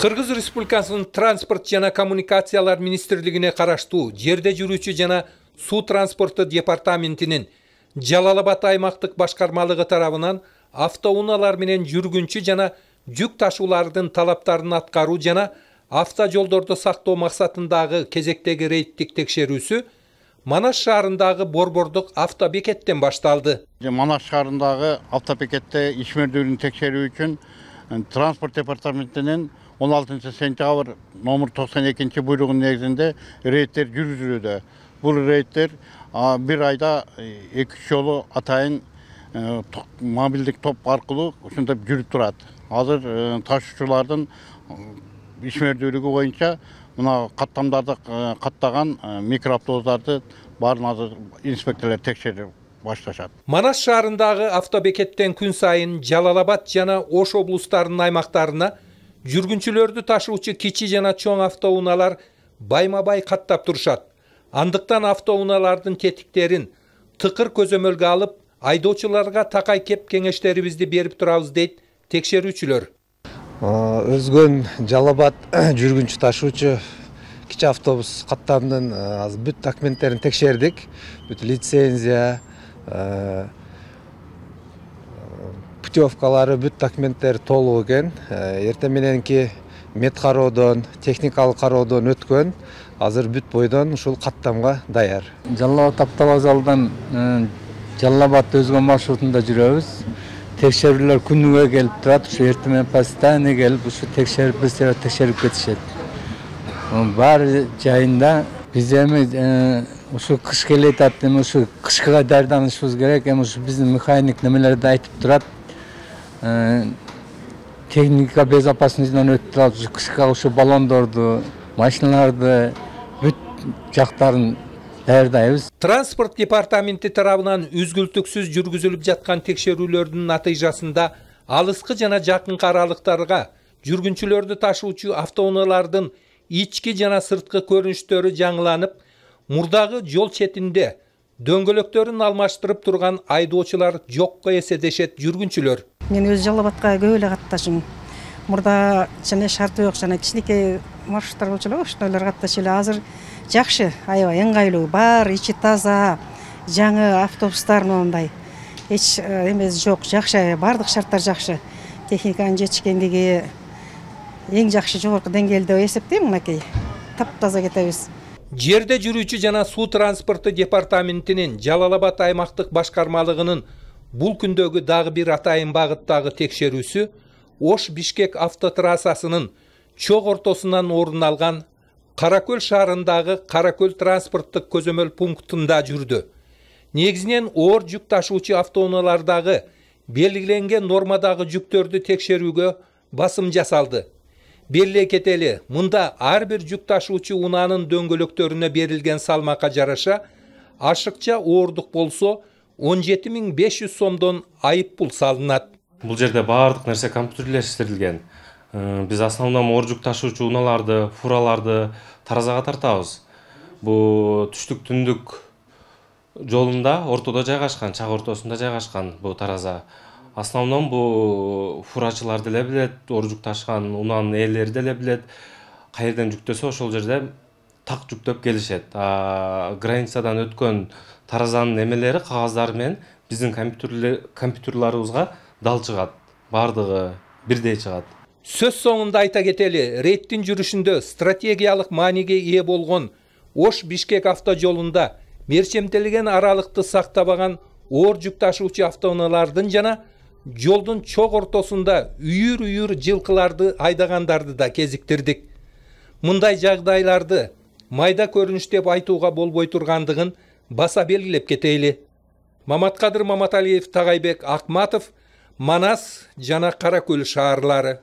Кыргыз Республикасынын транспорт жана коммуникациялар министрлигине караштуу жерде жүрүүчү жана суу транспорту департаментинин Жалал-Абад аймактык башкармалыгы тарабынан автоунаалар менен жүргүнчү жана жүк ташуулардын талаптарын аткаруу жана автожолдорду сактоо максатындагы кезектеги рейдтик текшерүүсү Манас шаарындагы Борбордук автобекеттен башталды. Манас шаарындагы автобекетте ишмердүүлүгүн текшерүү үчүн транспорт департаментинин 16 сентябрь номер 92 буйругунун негизинде рейдтер жүргүзүлүүдө. Бул рейдтер бир айда 2 жолу атайын мобилдик топ аркылуу ушинтип жүрүп турат. Азыр ташуучулардын ишмердүүлүгү боюнча мына каттамдарды каттаган микроавтобустарды баарын азыр инспекторлор текшерип башташат. Манас шаарындагы автобекеттен күн сайын Жалал-Абад жана Ош облустарынын аймактарына жүргүнчүлөрдү ташуучу кичи жана чоң автоунаалар байма-бай каттап турушат. Андыктан автоунаалардын тетиктерин тыкыр көзөмөлгө алып, айдоочуларга такай кеп кеңештерибизди берип турабыз дейт текшерүүчүлөр. Өзгөн Жалал-Абад жүргүнчү ташуучу кичи автобус каттамдын бүт документтерин текшердик. Бүт лицензия, путевкалары, бүт документтер толук экен. Эртең мененки мед кароодон, техникалык кароодон өткөн. Азыр бүт бойдон ушул каттамга даяр. Жалал-Абад автовокзалдан Жалал-Абад өзгөн маршрутунда жүрөбүз. Tekşerüler күнүгө келип турат, ушу эртең менен постоянно келип, ушу текшерип, биз текшерип кетишет. Баары жайында биз эми ушу кыш келе атат, эми ушу кышкыга даярданышыбыз керек, эми ушу биздин механик немелерди айтып турат. Техника безопасностьтан өтүп турат, ушу кышкыга ушу баллондорду, машиналарды бүт жактарын даярдайбыз. Транспорт департаменти тарабынан үзгүлтүксүз жүргүзүлүп жаткан текшерүүлөрдүн натыйжасында алыскы жана жакынкы аралыктарга жүргүнчүлөрдү ташуучу автоунаалардын ички жана сырткы көрүнүштөрү жаңыланып, мурдагы жол четинде дөңгөлөктөрүн алмаштырып турган айдоочулар жокко эседешет жүргүнчүлөр. Мен өз Жалал-Абадка көп эле катташым. Мурда жана шарты жок жана кичинекей маршруттар болчу эле, ошондойлор катташып эле. Азыр жакшы, аябай ыңгайлуу, бар, ичи таза, жаңы автобустар моундай. Эч эмес жок, жакшы, бардык шарттар жакшы. Техниканын жетишкендиги эң жакшы жогорку деңгээлде деп эсептейм, мынакей. Таптаза кетебиз. Жерде жүрүүчү жана суу транспорту департаментинин Жалал-Абад аймактык башкармалыгынын бул күндөгү дагы бир атайын багыттагы текшерүүсү Ош-Бишкек автотрассасынын чок ортосунан орун алган Каракөл шаарындагы Каракөл транспорттук көзөмөл пунктунда жүрдү. Негизинен оор жүк ташуучу автоунаалардагы белгиленген нормадагы жүктөрдү текшерүүгө басым жасалды. Белгилей кетели, мында ар бир жүк ташуучу унаанын дөңгөлөктөрүнө берилген салмакка жараша ашыкча оорлук болсо 17.500 сомдон айып пул салынат. Бул жерде баардык нерсе компьютерлештирилген. Биз основном оор жүк ташуучу унааларды, фураларды таразага тартабыз. Бу түштүк түндүк жолунда ортодо жайгашкан, чак ортосунда жайгашкан бу тараза. Основном бу фурачылар деле билет, оор жүк ташыган унаанын ээлери деле билет. Кайерден жүктөсө ошол жерде так жүктөп келишет. Границадан өткөн таразанын эмелери, кагаздары менен биздин компьютерларыбызга дал чыгат. Бардыгы бирдей чыгат. Сөз соңунда айта кетели, рейдтин жүрүшүндө стратегиялык мааниге ээ болгон Ош-Бишкек автожолунда мерчемтелген аралыкты сактабаган оор жүк ташуучу автоунаалардын жана жолдун чок ортосунда үйүр жылкыларды айдагандарды да кезиктирдик. Мындай жагдайларды майда көрүнүш деп айтууга болбой тургандыгын баса белгилеп кетейли. Маматкадыр Маматалиев, Тагайбек Акматов, Манас жана Каракөл шаарлары.